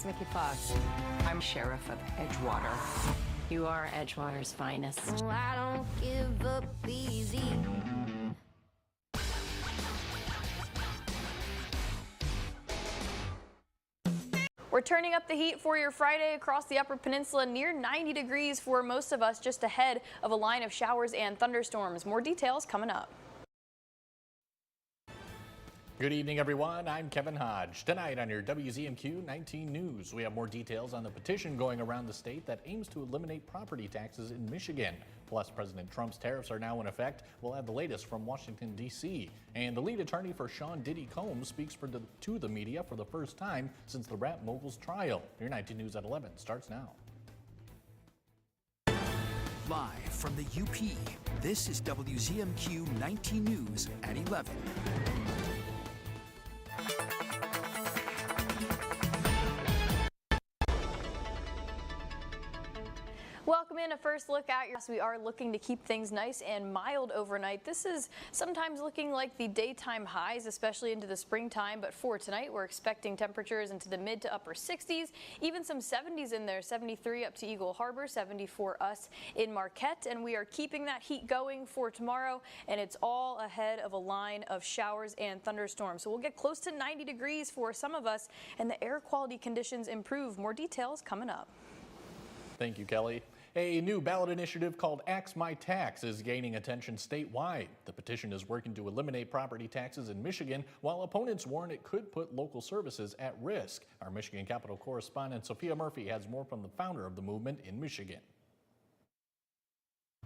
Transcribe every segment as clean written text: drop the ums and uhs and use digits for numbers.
name's Mickey Fox. I'm Sheriff of Edgewater. You are Edgewater's finest. Oh, I don't give up easy. We're turning up the heat for your Friday across the Upper Peninsula, near 90 degrees for most of us, just ahead of a line of showers and thunderstorms. More details coming up. Good evening, everyone. I'm Kevin Hodge. Tonight on your WZMQ 19 News, we have more details on the petition going around the state that aims to eliminate property taxes in Michigan. Plus, President Trump's tariffs are now in effect. We'll have the latest from Washington, D.C. And the lead attorney for Sean Diddy Combs speaks to the media for the first time since the rap mogul's trial. Your 19 News at 11 starts now. Live from the UP, this is WZMQ 19 News at 11. Welcome in. A first look at your. We are looking to keep things nice and mild overnight. This is sometimes looking like the daytime highs, especially into the springtime. But for tonight, we're expecting temperatures into the mid to upper 60s, even some 70s in there. 73 up to Eagle Harbor, 74 us in Marquette, and we are keeping that heat going for tomorrow. And it's all ahead of a line of showers and thunderstorms. So we'll get close to 90 degrees for some of us, and the air quality conditions improve. More details coming up. Thank you, Kelly. A new ballot initiative called Axe My Tax is gaining attention statewide. The petition is working to eliminate property taxes in Michigan, while opponents warn it could put local services at risk. Our Michigan Capitol correspondent Sophia Murphy has more from the founder of the movement in Michigan.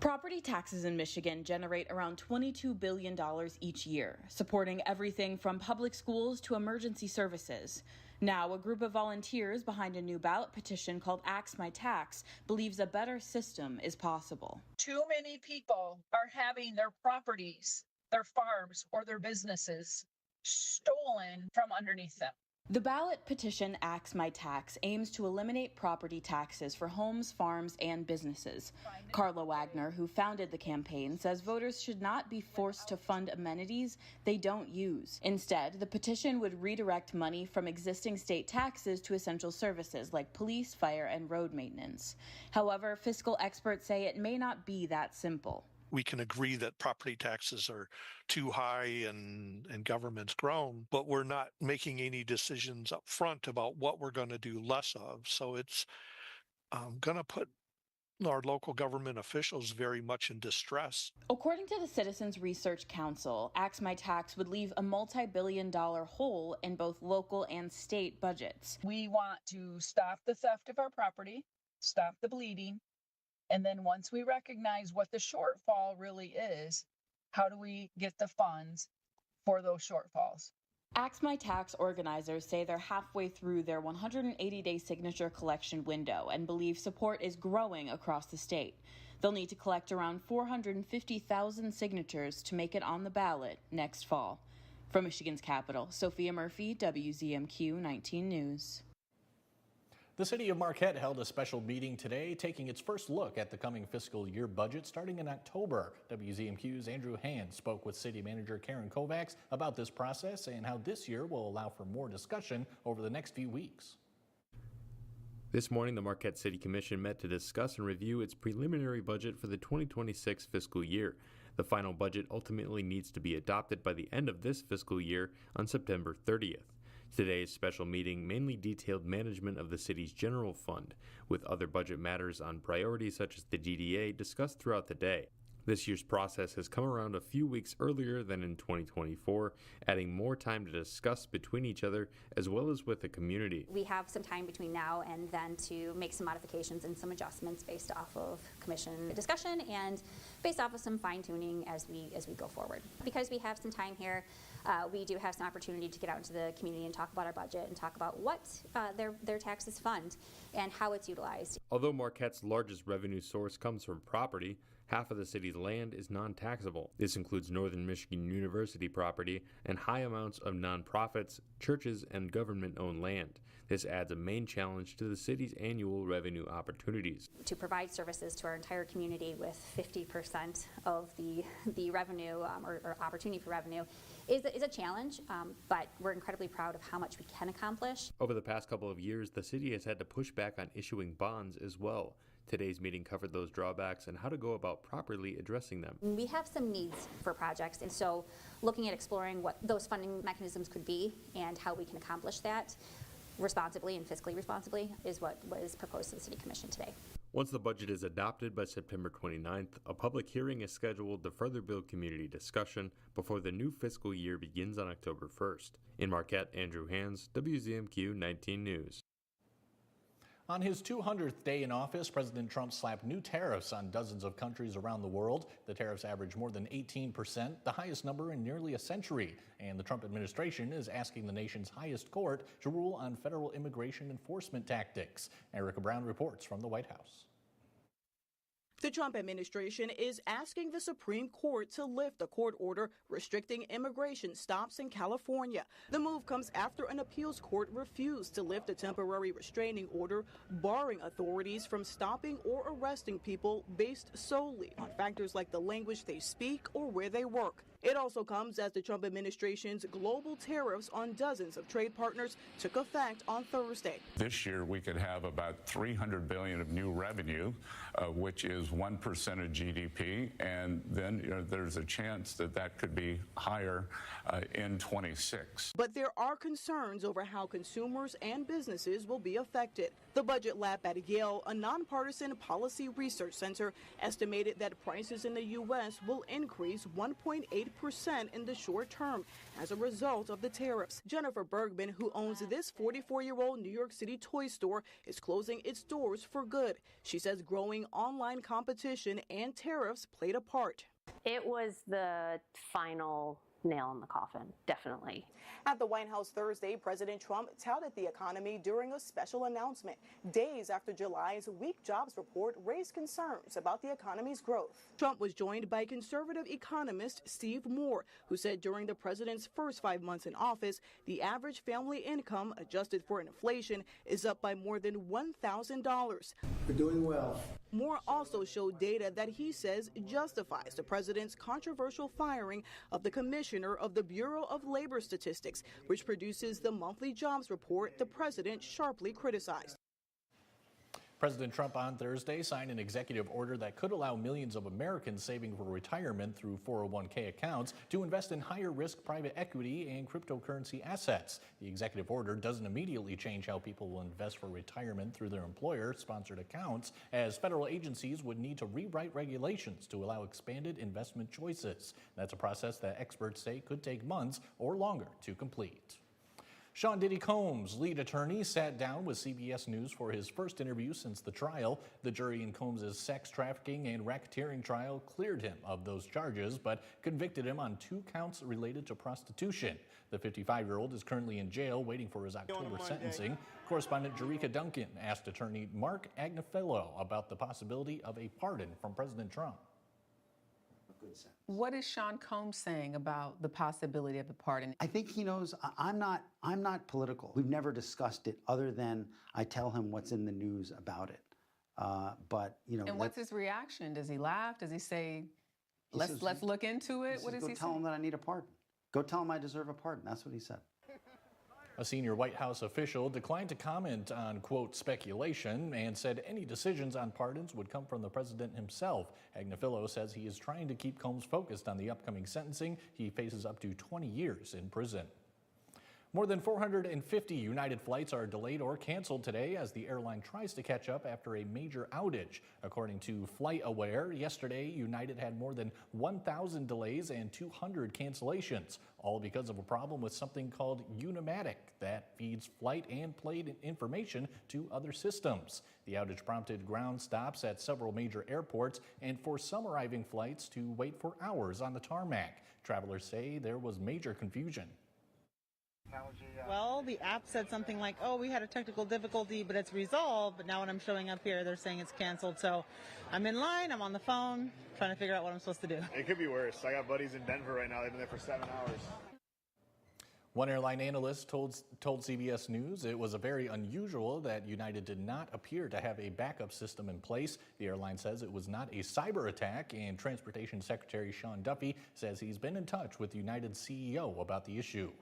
Property taxes in Michigan generate around $22 billion each year, supporting everything from public schools to emergency services. Now, a group of volunteers behind a new ballot petition called Axe My Tax believes a better system is possible. Too many people are having their properties, their farms, or their businesses stolen from underneath them. The ballot petition Axe My Tax aims to eliminate property taxes for homes, farms, and businesses. Carla Wagner, who founded the campaign, says voters should not be forced to fund amenities they don't use. Instead, the petition would redirect money from existing state taxes to essential services like police, fire, and road maintenance. However, fiscal experts say it may not be that simple. We can agree that property taxes are too high and government's grown, but we're not making any decisions up front about what we're going to do less of. So it's going to put our local government officials very much in distress. According to the Citizens Research Council, Axe My Tax would leave a multi-billion-dollar hole in both local and state budgets. We want to stop the theft of our property, stop the bleeding, and then once we recognize what the shortfall really is, how do we get the funds for those shortfalls? Axe My Tax organizers say they're halfway through their 180-day signature collection window and believe support is growing across the state. They'll need to collect around 450,000 signatures to make it on the ballot next fall. From Michigan's capital, Sophia Murphy, WZMQ 19 News. The city of Marquette held a special meeting today, taking its first look at the coming fiscal year budget starting in October. WZMQ's Andrew Hand spoke with City Manager Karen Kovacs about this process and how this year will allow for more discussion over the next few weeks. This morning, the Marquette City Commission met to discuss and review its preliminary budget for the 2026 fiscal year. The final budget ultimately needs to be adopted by the end of this fiscal year on September 30th. Today's special meeting mainly detailed management of the city's general fund, with other budget matters on priorities such as the DDA discussed throughout the day. This year's process has come around a few weeks earlier than in 2024, adding more time to discuss between each other as well as with the community. We have some time between now and then to make some modifications and some adjustments based off of commission discussion and based off of some fine-tuning as we go forward. Because we have some time here, we do have some opportunity to get out into the community and talk about our budget and talk about what their taxes fund and how it's utilized. Although Marquette's largest revenue source comes from property, half of the city's land is non-taxable. This includes Northern Michigan University property and high amounts of nonprofits, churches, and government-owned land. This adds a main challenge to the city's annual revenue opportunities. To provide services to our entire community with 50% of the revenue or opportunity for revenue is a challenge, but we're incredibly proud of how much we can accomplish. Over the past couple of years, the city has had to push back on issuing bonds as well. Today's meeting covered those drawbacks and how to go about properly addressing them. We have some needs for projects, and so looking at exploring what those funding mechanisms could be and how we can accomplish that responsibly and fiscally responsibly is what was proposed to the City Commission today. Once the budget is adopted by September 29th, a public hearing is scheduled to further build community discussion before the new fiscal year begins on October 1st. In Marquette, Andrew Hands, WZMQ 19 News. On his 200th day in office, President Trump slapped new tariffs on dozens of countries around the world. The tariffs average more than 18%, the highest number in nearly a century. And the Trump administration is asking the nation's highest court to rule on federal immigration enforcement tactics. Erica Brown reports from the White House. The Trump administration is asking the Supreme Court to lift a court order restricting immigration stops in California. The move comes after an appeals court refused to lift a temporary restraining order barring authorities from stopping or arresting people based solely on factors like the language they speak or where they work. It also comes as the Trump administration's global tariffs on dozens of trade partners took effect on Thursday. This year, we could have about $300 billion of new revenue, which is 1% of GDP, and then there's a chance that that could be higher in 26. But there are concerns over how consumers and businesses will be affected. The Budget Lab at Yale, a nonpartisan policy research center, estimated that prices in the U.S. will increase 1.8% in the short term as a result of the tariffs. Jennifer Bergman, who owns this 44-year-old New York City toy store, is closing its doors for good. She says growing online competition and tariffs played a part. It was the final nail in the coffin, definitely. At the White House Thursday, President Trump touted the economy during a special announcement. Days after July's weak jobs report raised concerns about the economy's growth. Trump was joined by conservative economist Steve Moore, who said during the president's first 5 months in office, the average family income, adjusted for inflation, is up by more than $1,000. We're doing well. Moore also showed data that he says justifies the president's controversial firing of the commissioner of the Bureau of Labor Statistics, which produces the monthly jobs report the president sharply criticized. President Trump on Thursday signed an executive order that could allow millions of Americans saving for retirement through 401k accounts to invest in higher risk private equity and cryptocurrency assets. The executive order doesn't immediately change how people will invest for retirement through their employer-sponsored accounts, as federal agencies would need to rewrite regulations to allow expanded investment choices. That's a process that experts say could take months or longer to complete. Sean Diddy Combs' lead attorney sat down with CBS News for his first interview since the trial. The jury in Combs' sex trafficking and racketeering trial cleared him of those charges, but convicted him on 2 counts related to prostitution. The 55-year-old is currently in jail waiting for his October sentencing. Correspondent Jerika Duncan asked attorney Mark Agnifilo about the possibility of a pardon from President Trump. What is Sean Combs saying about the possibility of a pardon? I think he knows I'm not political. We've never discussed it other than I tell him what's in the news about it. But you know. And what's his reaction? Does he laugh? Does he say, let's look into it? What does he say? Go tell him that I need a pardon. Go tell him I deserve a pardon. That's what he said. A senior White House official declined to comment on, quote, speculation, and said any decisions on pardons would come from the president himself. Agnifilo says he is trying to keep Combs focused on the upcoming sentencing. He faces up to 20 years in prison. More than 450 United flights are delayed or canceled today as the airline tries to catch up after a major outage. According to FlightAware, yesterday United had more than 1,000 delays and 200 cancellations, all because of a problem with something called Unimatic that feeds flight and plane information to other systems. The outage prompted ground stops at several major airports and forced some arriving flights to wait for hours on the tarmac. Travelers say there was major confusion. Well, the app said something like, oh, we had a technical difficulty, but it's resolved. But now when I'm showing up here, they're saying it's canceled. So I'm in line, I'm on the phone, trying to figure out what I'm supposed to do. It could be worse. I got buddies in Denver right now. They've been there for 7 hours. One airline analyst told CBS News it was very unusual that United did not appear to have a backup system in place. The airline says it was not a cyber attack, and Transportation Secretary Sean Duffy says he's been in touch with United's CEO about the issue.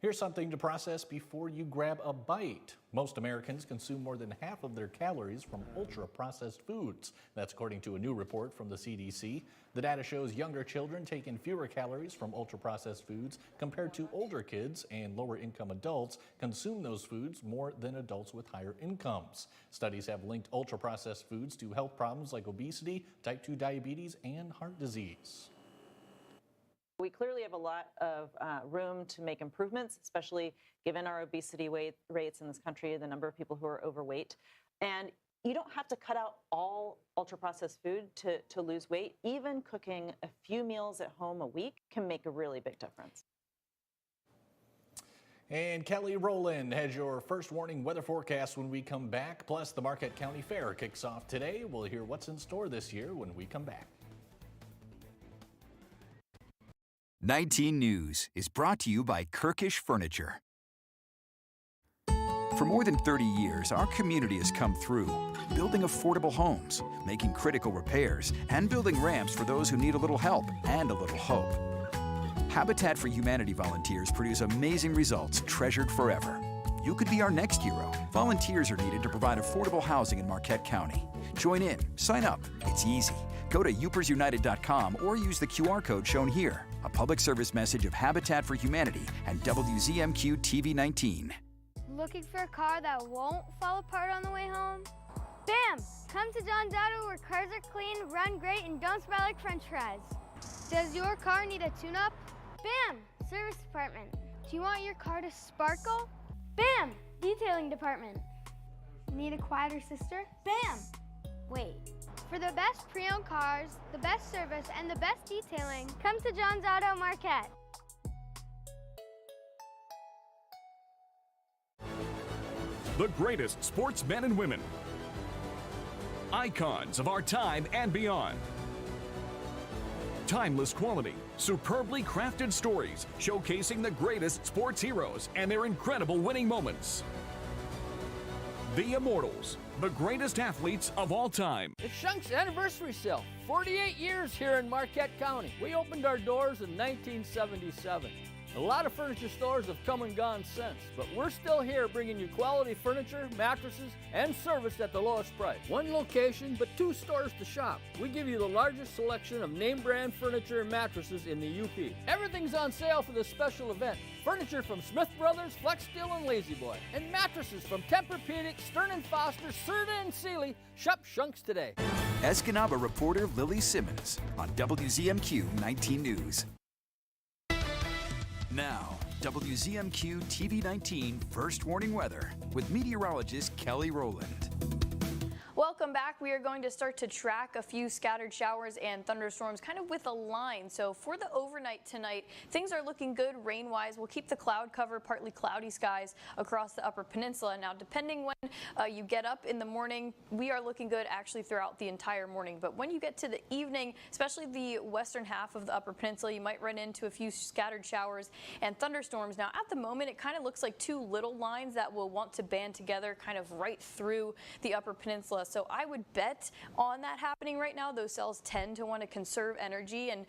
Here's something to process before you grab a bite. Most Americans consume more than half of their calories from ultra-processed foods. That's according to a new report from the CDC. The data shows younger children take in fewer calories from ultra-processed foods compared to older kids, and lower-income adults consume those foods more than adults with higher incomes. Studies have linked ultra-processed foods to health problems like obesity, type 2 diabetes, and heart disease. We clearly have a lot of room to make improvements, especially given our obesity rates in this country, the number of people who are overweight. And you don't have to cut out all ultra-processed food to lose weight. Even cooking a few meals at home a week can make a really big difference. And Kelly Rowland has your first warning weather forecast when we come back. Plus, the Marquette County Fair kicks off today. We'll hear what's in store this year when we come back. 19 News is brought to you by Kirkish Furniture. For more than 30 years, our community has come through, building affordable homes, making critical repairs, and building ramps for those who need a little help and a little hope. Habitat for Humanity volunteers produce amazing results treasured forever. You could be our next hero. Volunteers are needed to provide affordable housing in Marquette County. Join in, sign up, it's easy. Go to upersunited.com or use the QR code shown here. A public service message of Habitat for Humanity and WZMQ TV19. Looking for a car that won't fall apart on the way home? Bam! Come to John's Auto where cars are clean, run great, and don't smell like french fries. Does your car need a tune-up? Bam! Service department. Do you want your car to sparkle? Bam! Detailing department. Need a quieter sister? Bam! Wait. For the best pre-owned cars, the best service, and the best detailing, come to John's Auto Marquette. The greatest sportsmen and women. Icons of our time and beyond. Timeless quality, superbly crafted stories showcasing the greatest sports heroes and their incredible winning moments. The Immortals, the greatest athletes of all time. It's Shunk's anniversary sale. 48 years here in Marquette County. We opened our doors in 1977. A lot of furniture stores have come and gone since, but we're still here bringing you quality furniture, mattresses, and service at the lowest price. One location, but 2 stores to shop. We give you the largest selection of name brand furniture and mattresses in the UP. Everything's on sale for this special event. Furniture from Smith Brothers, Flex Steel, and Lazy Boy. And mattresses from Tempur-Pedic, Stearn & Foster, Serta, and Sealy. Shop Shunk's today. Escanaba reporter Lily Simmons on WZMQ 19 News. Now, WZMQ TV19 First Warning Weather with meteorologist Kelly Rowland. Welcome back. We are going to start to track a few scattered showers and thunderstorms kind of with a line. So for the overnight tonight, things are looking good rain-wise. We'll keep the cloud cover, partly cloudy skies across the Upper Peninsula. Now, depending when you get up in the morning, we are looking good actually throughout the entire morning. But when you get to the evening, especially the western half of the Upper Peninsula, you might run into a few scattered showers and thunderstorms. Now, at the moment, it kind of looks like 2 little lines that will want to band together kind of right through the Upper Peninsula. So I would bet on that happening right now. Those cells tend to want to conserve energy and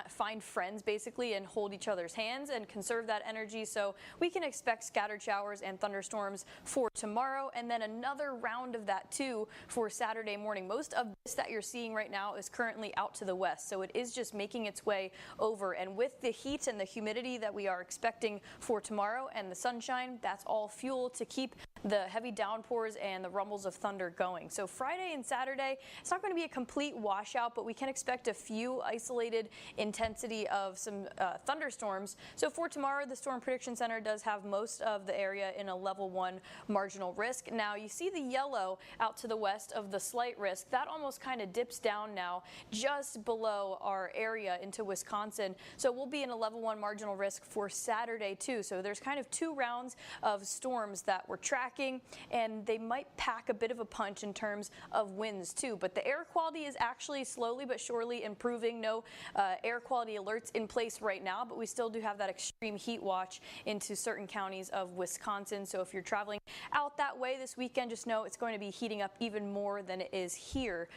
find friends basically and hold each other's hands and conserve that energy. So we can expect scattered showers and thunderstorms for tomorrow, and then another round of that too for Saturday morning. Most of this that you're seeing right now is currently out to the west, so it is just making its way over. And with the heat and the humidity that we are expecting for tomorrow and the sunshine, that's all fuel to keep the heavy downpours and the rumbles of thunder going. So Friday and Saturday, it's not going to be a complete washout, but we can expect a few isolated intensity of some thunderstorms. So for tomorrow, the Storm Prediction Center does have most of the area in a level 1 marginal risk. Now you see the yellow out to the west of the slight risk. That almost kind of dips down now just below our area into Wisconsin. So we'll be in a level 1 marginal risk for Saturday too. So there's kind of 2 rounds of storms that we're tracking, and they might pack a bit of a punch in terms of winds too. But the air quality is actually slowly but surely improving. No air quality alerts in place right now, but we still do have that extreme heat watch into certain counties of Wisconsin. So if you're traveling out that way this weekend, just know it's going to be heating up even more than it is here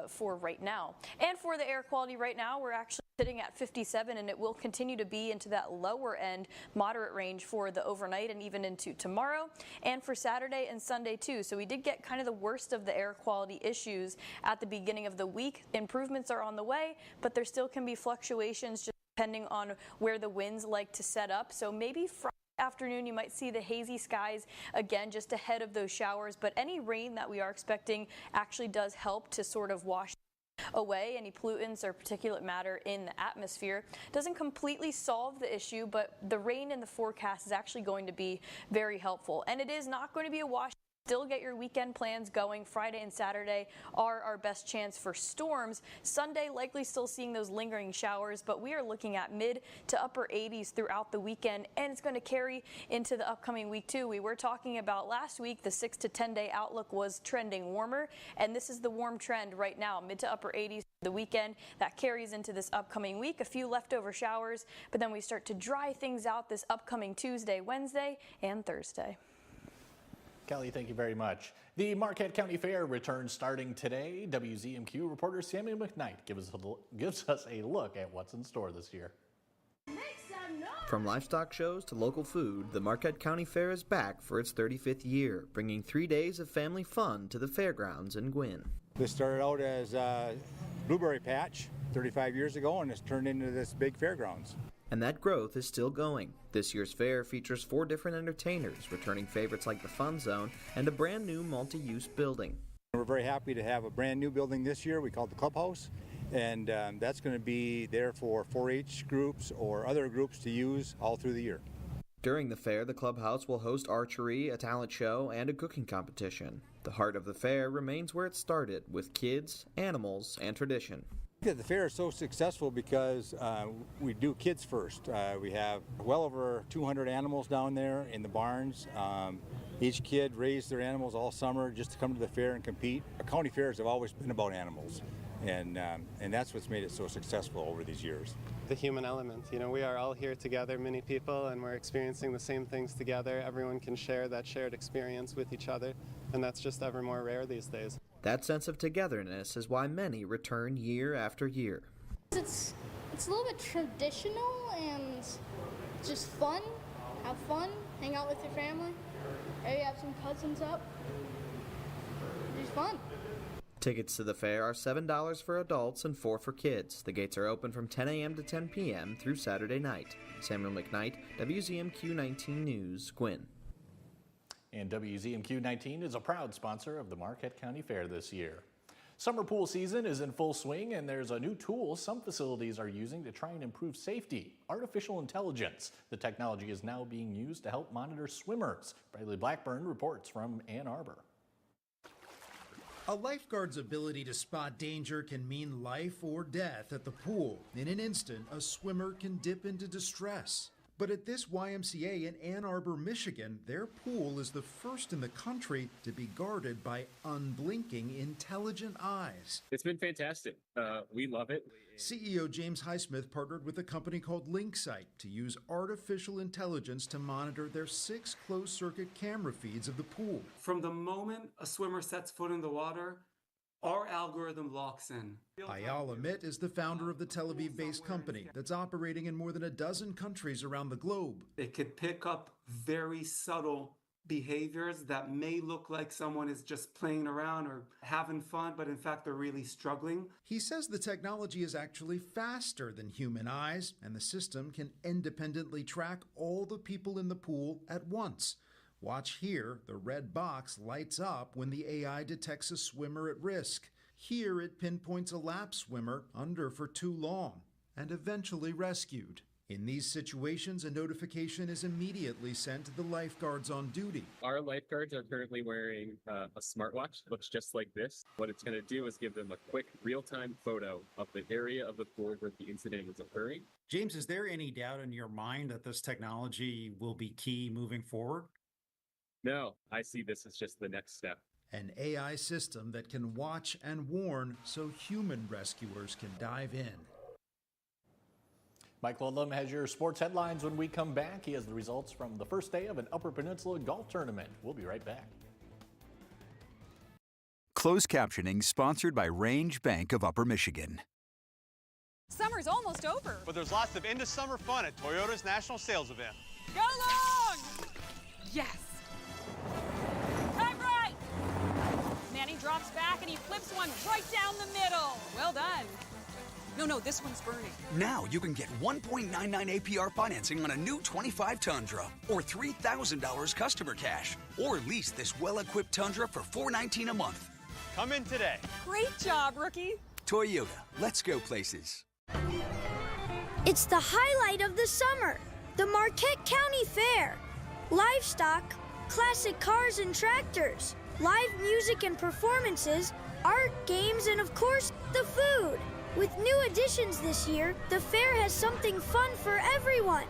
for right now. And for the air quality right now, we're actually sitting at 57, and it will continue to be into that lower end moderate range for the overnight and even into tomorrow and for Saturday and Sunday too. So we did get kind of the worst of the air quality issues at the beginning of the week. Improvements are on the way, but there still can be fluctuations just depending on where the winds like to set up. So maybe Friday afternoon you might see the hazy skies again just ahead of those showers, but any rain that we are expecting actually does help to sort of wash away any pollutants or particulate matter in the atmosphere. Doesn't completely solve the issue, but the rain in the forecast is actually going to be very helpful. And it is not going to be a wash. Still get your weekend plans going. Friday and Saturday are our best chance for storms. Sunday, likely still seeing those lingering showers, but we are looking at mid to upper 80s throughout the weekend, and it's going to carry into the upcoming week too. We were talking about last week, the 6 to 10 day outlook was trending warmer, and this is the warm trend right now, mid to upper 80s for the weekend. That carries into this upcoming week. A few leftover showers, but then we start to dry things out this upcoming Tuesday, Wednesday, and Thursday. Kelly, thank you very much. The Marquette County Fair returns starting today. WZMQ reporter Samuel McKnight gives us a look at what's in store this year. From livestock shows to local food, the Marquette County Fair is back for its 35th year, bringing 3 days of family fun to the fairgrounds in Gwinn. This started out as a blueberry patch 35 years ago, and it's turned into this big fairgrounds. And that growth is still going. This year's fair features 4 different entertainers, returning favorites like the Fun Zone and a brand new multi-use building. We're very happy to have a brand new building this year we call the Clubhouse, and that's going to be there for 4-H groups or other groups to use all through the year. During the fair, the Clubhouse will host archery, a talent show, and a cooking competition. The heart of the fair remains where it started, with kids, animals, and tradition. The fair is so successful because we do kids first. We have well over 200 animals down there in the barns. Each kid raised their animals all summer just to come to the fair and compete. Our county fairs have always been about animals, and that's what's made it so successful over these years. The human element. You know, we are all here together, many people, and we're experiencing the same things together. Everyone can share that shared experience with each other, and that's just ever more rare these days. That sense of togetherness is why many return year after year. It's a little bit traditional and just fun. Have fun, hang out with your family. Maybe have some cousins up. It's fun. Tickets to the fair are $7 for adults and $4 for kids. The gates are open from 10 a.m. to 10 p.m. through Saturday night. Samuel McKnight, WZMQ 19 News, Gwinn. And WZMQ 19 is a proud sponsor of the Marquette County Fair this year. Summer pool season is in full swing, and there's a new tool some facilities are using to try and improve safety: artificial intelligence. The technology is now being used to help monitor swimmers. Bradley Blackburn reports from Ann Arbor. A lifeguard's ability to spot danger can mean life or death at the pool. In an instant, a swimmer can dip into distress. But at this YMCA in Ann Arbor, Michigan, their pool is the first in the country to be guarded by unblinking, intelligent eyes. It's been fantastic. We love it. CEO James Highsmith partnered with a company called LinkSight to use artificial intelligence to monitor their 6 closed-circuit camera feeds of the pool. From the moment a swimmer sets foot in the water, our algorithm locks in. Ayala Mitt is the founder of the Tel Aviv-based company that's operating in more than a dozen countries around the globe. It could pick up very subtle behaviors that may look like someone is just playing around or having fun, but in fact they're really struggling. He says the technology is actually faster than human eyes, and the system can independently track all the people in the pool at once. Watch here, the red box lights up when the AI detects a swimmer at risk. Here it pinpoints a lap swimmer under for too long and eventually rescued. In these situations, a notification is immediately sent to the lifeguards on duty. Our lifeguards are currently wearing a smartwatch. Looks just like this. What it's going to do is give them a quick real-time photo of the area of the pool where the incident is occurring. James, is there any doubt in your mind that this technology will be key moving forward? No, I see this as just the next step. An AI system that can watch and warn so human rescuers can dive in. Michael Lum has your sports headlines when we come back. He has the results from the first day of an Upper Peninsula golf tournament. We'll be right back. Closed captioning sponsored by Range Bank of Upper Michigan. Summer's almost over. But there's lots of end-of-summer fun at Toyota's National Sales Event. Go long! Yes. Time right! Manny drops back and he flips one right down the middle. Well done. No, this one's burning. Now you can get 1.99 APR financing on a new 25 Tundra or $3,000 customer cash. Or lease this well-equipped Tundra for $419 a month. Come in today. Great job, rookie. Toyota, let's go places. It's the highlight of the summer, the Marquette County Fair. Livestock, classic cars and tractors, live music and performances, art, games, and of course, the food. With new additions this year, the fair has something fun for everyone.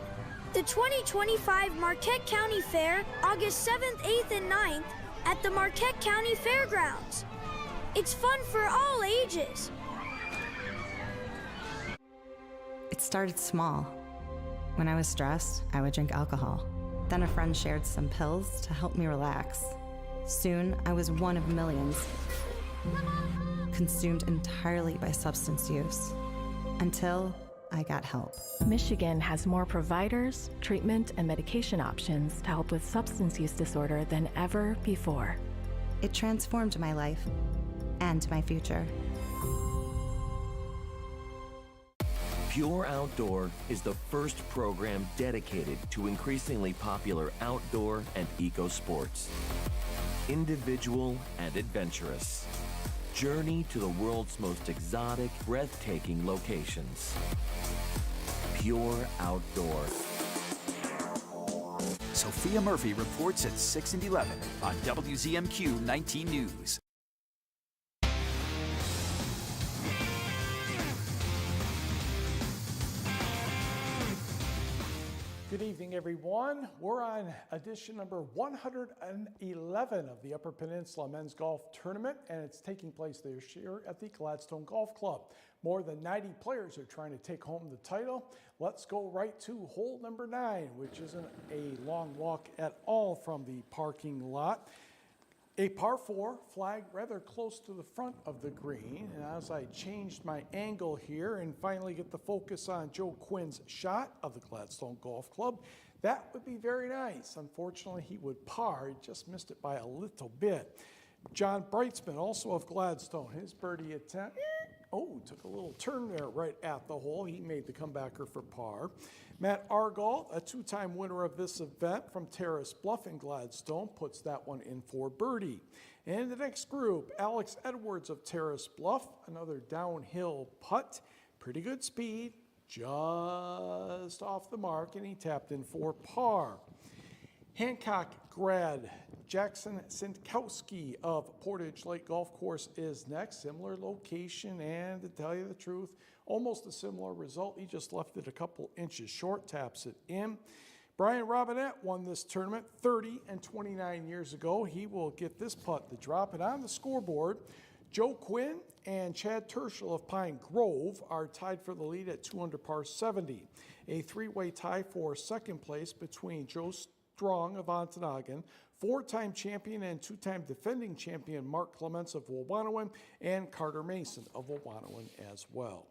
The 2025 Marquette County Fair, August 7th, 8th, and 9th at the Marquette County Fairgrounds. It's fun for all ages. It started small. When I was stressed, I would drink alcohol. Then a friend shared some pills to help me relax. Soon, I was one of millions, consumed entirely by substance use, until I got help. Michigan has more providers, treatment, and medication options to help with substance use disorder than ever before. It transformed my life and my future. Pure Outdoor is the first program dedicated to increasingly popular outdoor and eco sports. Individual and adventurous. Journey to the world's most exotic, breathtaking locations. Pure Outdoor. Sophia Murphy reports at 6 and 11 on WZMQ 19 News. Good evening, everyone. We're on edition number 111 of the Upper Peninsula Men's Golf Tournament, and it's taking place this year at the Gladstone Golf Club. More than 90 players are trying to take home the title. Let's go right to hole number 9, which isn't a long walk at all from the parking lot. A par 4 flagged rather close to the front of the green, and as I changed my angle here and finally get the focus on Joe Quinn's shot of the Gladstone Golf Club, that would be very nice. Unfortunately, he would par. He just missed it by a little bit. John Brightsman, also of Gladstone, his birdie attempt, took a little turn there right at the hole. He made the comebacker for par. Matt Argall, a two-time winner of this event from Terrace Bluff in Gladstone, puts that one in for birdie. And the next group, Alex Edwards of Terrace Bluff, another downhill putt. Pretty good speed, just off the mark, and he tapped in for par. Hancock grad Jackson Sinkowski of Portage Lake Golf Course is next. Similar location, and to tell you the truth, almost a similar result. He just left it a couple inches short, taps it in. Brian Robinette won this tournament 30 and 29 years ago. He will get this putt to drop it on the scoreboard. Joe Quinn and Chad Tershel of Pine Grove are tied for the lead at 2 under par 70. A three-way tie for second place between Joe Strong of Ontonagon, four-time champion and two-time defending champion Mark Clements of Wawanoan, and Carter Mason of Wawanoan as well.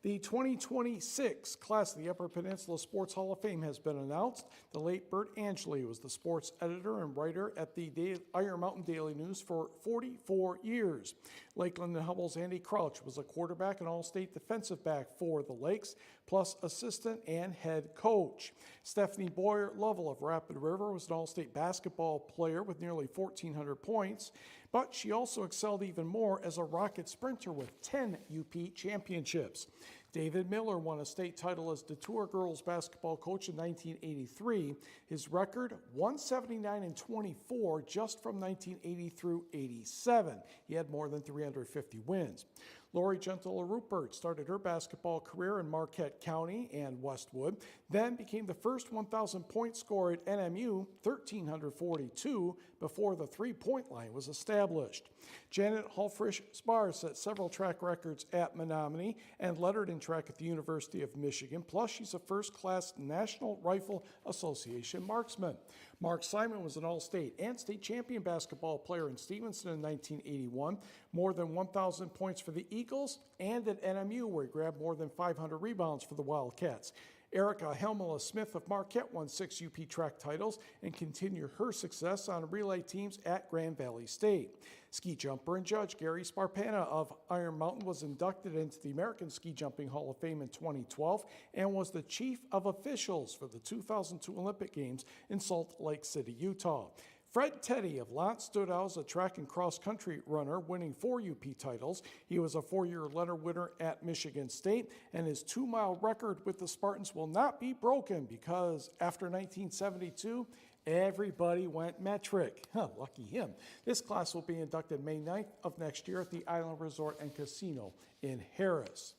The 2026 class of the Upper Peninsula Sports Hall of Fame has been announced. The late Bert Angeli was the sports editor and writer at the Iron Mountain Daily News for 44 years. Lakeland and Hubble's Andy Crouch was a quarterback and all-state defensive back for the Lakes, plus assistant and head coach. Stephanie Boyer Lovell of Rapid River was an all-state basketball player with nearly 1,400 points, but she also excelled even more as a rocket sprinter with 10 UP championships. David Miller won a state title as Detour girls basketball coach in 1983. His record, 179 and 24 just from 1980 through 87. He had more than 350 wins. Lori Gentile-Rupert started her basketball career in Marquette County and Westwood, then became the first 1,000-point scorer at NMU, 1,342, before the three-point line was established. Janet Hulfrish-Spar set several track records at Menominee and lettered in track at the University of Michigan. Plus, she's a first-class National Rifle Association marksman. Mark Simon was an All-State and state champion basketball player in Stevenson in 1981, more than 1,000 points for the Eagles, and at NMU, where he grabbed more than 500 rebounds for the Wildcats. Erica Helmela-Smith of Marquette won 6 UP track titles and continued her success on relay teams at Grand Valley State. Ski jumper and judge Gary Sparpana of Iron Mountain was inducted into the American Ski Jumping Hall of Fame in 2012 and was the chief of officials for the 2002 Olympic Games in Salt Lake City, Utah. Fred Teddy of Lott stood out as a track and cross-country runner, winning 4 UP titles. He was a 4-year letter winner at Michigan State, and his 2-mile record with the Spartans will not be broken because after 1972, everybody went metric. Lucky him. This class will be inducted May 9th of next year at the Island Resort and Casino in Harris.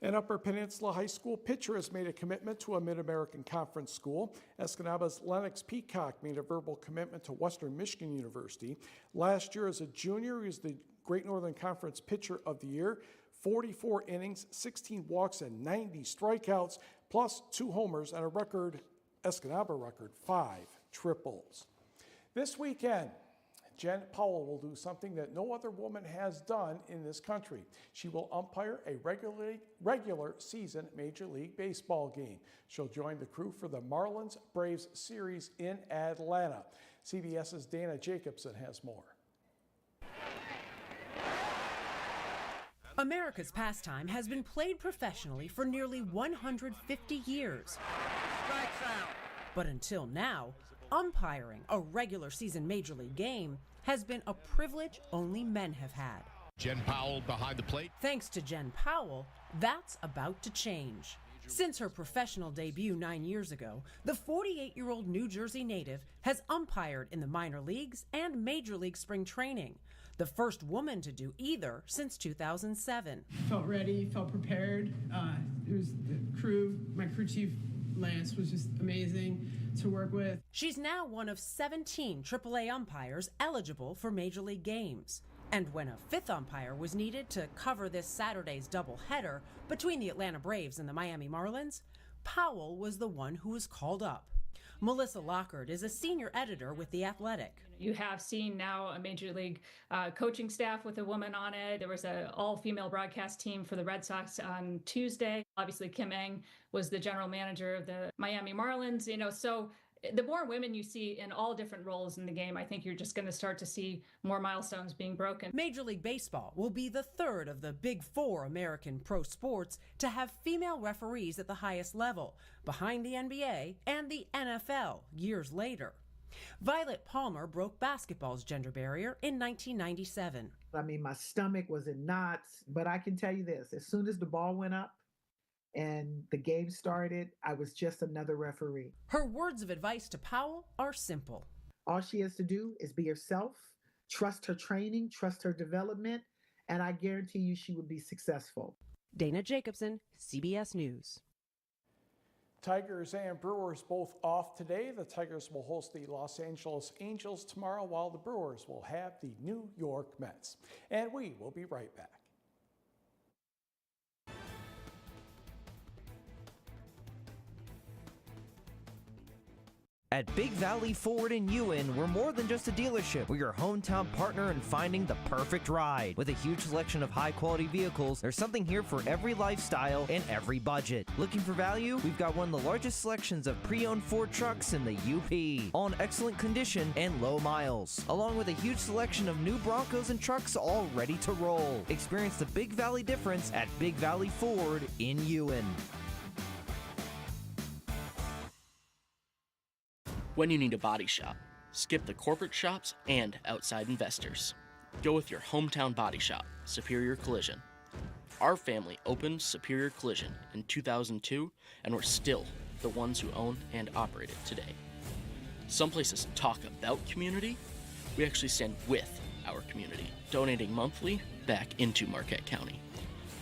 An Upper Peninsula High School pitcher has made a commitment to a Mid-American Conference school. Escanaba's Lennox Peacock made a verbal commitment to Western Michigan University. Last year as a junior, he was the Great Northern Conference Pitcher of the Year. 44 innings, 16 walks, and 90 strikeouts, plus 2 homers and a record, Escanaba record, 5 triples. This weekend, Jen Powell will do something that no other woman has done in this country. She will umpire a regular season Major League Baseball game. She'll join the crew for the Marlins-Braves series in Atlanta. CBS's Dana Jacobson has more. America's pastime has been played professionally for nearly 150 years. But until now, umpiring a regular season Major League game has been a privilege only men have had. Jen Powell behind the plate. Thanks to Jen Powell, that's about to change. Since her professional debut 9 years ago, the 48-year-old New Jersey native has umpired in the minor leagues and Major League spring training, the first woman to do either since 2007. Felt ready, felt prepared. It was the crew, my crew chief, Lance, was just amazing to work with. She's now one of 17 AAA umpires eligible for Major League games. And when a 5th umpire was needed to cover this Saturday's doubleheader between the Atlanta Braves and the Miami Marlins, Powell was the one who was called up. Melissa Lockard is a senior editor with The Athletic. You have seen now a Major League coaching staff with a woman on it. There was an all-female broadcast team for the Red Sox on Tuesday. Obviously, Kim Ng was the general manager of the Miami Marlins. So the more women you see in all different roles in the game, I think you're just going to start to see more milestones being broken. Major League Baseball will be the third of the big 4 American pro sports to have female referees at the highest level, behind the NBA and the NFL years later. Violet Palmer broke basketball's gender barrier in 1997. I mean, my stomach was in knots, but I can tell you this, as soon as the ball went up and the game started, I was just another referee. Her words of advice to Powell are simple. All she has to do is be herself, trust her training, trust her development, and I guarantee you she would be successful. Dana Jacobson, CBS News. Tigers and Brewers both off today. The Tigers will host the Los Angeles Angels tomorrow, while the Brewers will have the New York Mets. And we will be right back. At Big Valley Ford in Ewan, we're more than just a dealership. We're your hometown partner in finding the perfect ride. With a huge selection of high-quality vehicles, there's something here for every lifestyle and every budget. Looking for value? We've got one of the largest selections of pre-owned Ford trucks in the UP, all in excellent condition and low miles, along with a huge selection of new Broncos and trucks all ready to roll. Experience the Big Valley difference at Big Valley Ford in Ewan. When you need a body shop, skip the corporate shops and outside investors. Go with your hometown body shop, Superior Collision. Our family opened Superior Collision in 2002, and we're still the ones who own and operate it today. Some places talk about community. We actually stand with our community, donating monthly back into Marquette County.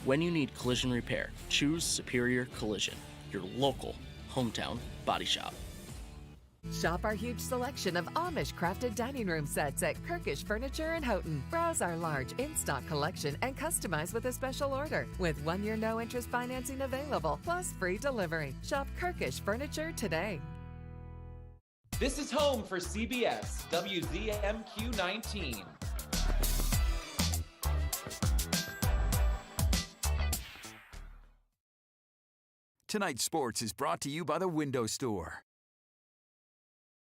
When you need collision repair, choose Superior Collision, your local hometown body shop. Shop our huge selection of Amish-crafted dining room sets at Kirkish Furniture in Houghton. Browse our large in-stock collection and customize with a special order. With 1-year no-interest financing available, plus free delivery. Shop Kirkish Furniture today. This is home for CBS, WZMQ 19. Tonight's sports is brought to you by the Window Store.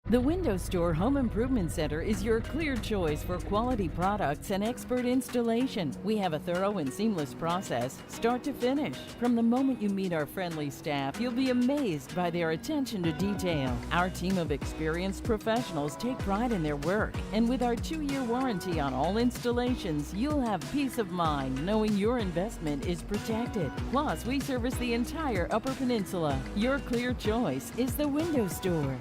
The Window Store Home Improvement Center is your clear choice for quality products and expert installation. We have a thorough and seamless process, start to finish. From the moment you meet our friendly staff, you'll be amazed by their attention to detail. Our team of experienced professionals take pride in their work, and with our 2-year warranty on all installations, you'll have peace of mind knowing your investment is protected. Plus, we service the entire Upper Peninsula. Your clear choice is the Window Store.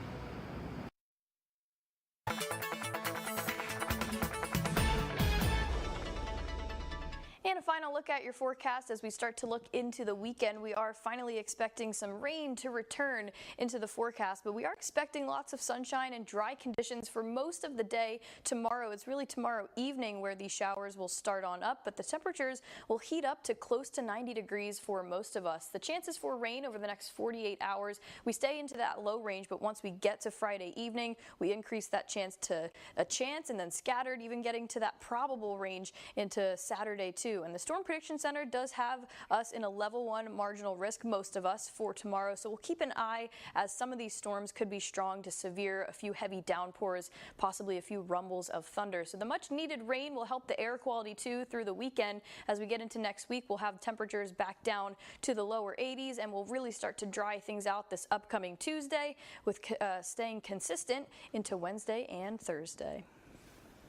And a final look at your forecast as we start to look into the weekend. We are finally expecting some rain to return into the forecast, but we are expecting lots of sunshine and dry conditions for most of the day tomorrow. It's really tomorrow evening where these showers will start on up, but the temperatures will heat up to close to 90 degrees for most of us. The chances for rain over the next 48 hours, we stay into that low range, but once we get to Friday evening, we increase that chance to a chance and then scattered, even getting to that probable range into Saturday too. And the Storm Prediction Center does have us in a level 1 marginal risk, most of us, for tomorrow. So we'll keep an eye as some of these storms could be strong to severe, a few heavy downpours, possibly a few rumbles of thunder. So the much needed rain will help the air quality too through the weekend. As we get into next week, we'll have temperatures back down to the lower 80s, and we'll really start to dry things out this upcoming Tuesday, with staying consistent into Wednesday and Thursday.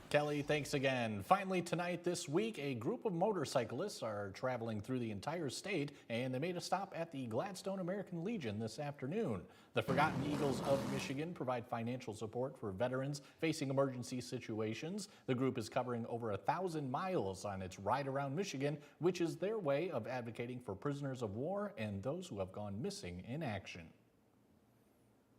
Kelly, thanks again. Finally tonight this week, a group of motorcyclists are traveling through the entire state, and they made a stop at the Gladstone American Legion this afternoon. The Forgotten Eagles of Michigan provide financial support for veterans facing emergency situations. The group is covering over 1,000 miles on its ride around Michigan, which is their way of advocating for prisoners of war and those who have gone missing in action.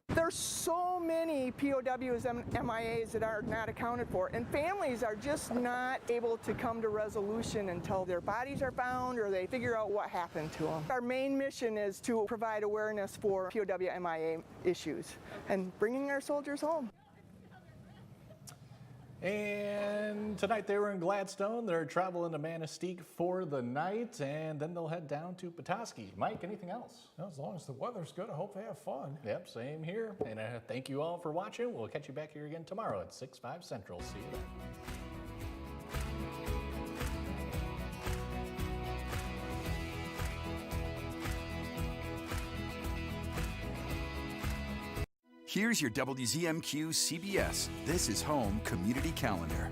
There's so many POWs and MIAs that are not accounted for, and families are just not able to come to resolution until their bodies are found or they figure out what happened to them. Our main mission is to provide awareness for POW MIA issues and bringing our soldiers home. And tonight they were in Gladstone. They're traveling to Manistee for the night, and then they'll head down to Petoskey. Mike, anything else? As long as the weather's good, I hope they have fun. Yep, same here. And thank you all for watching. We'll catch you back here again tomorrow at 6/5 Central. See you then. Here's your WZMQ CBS This is Home Community Calendar.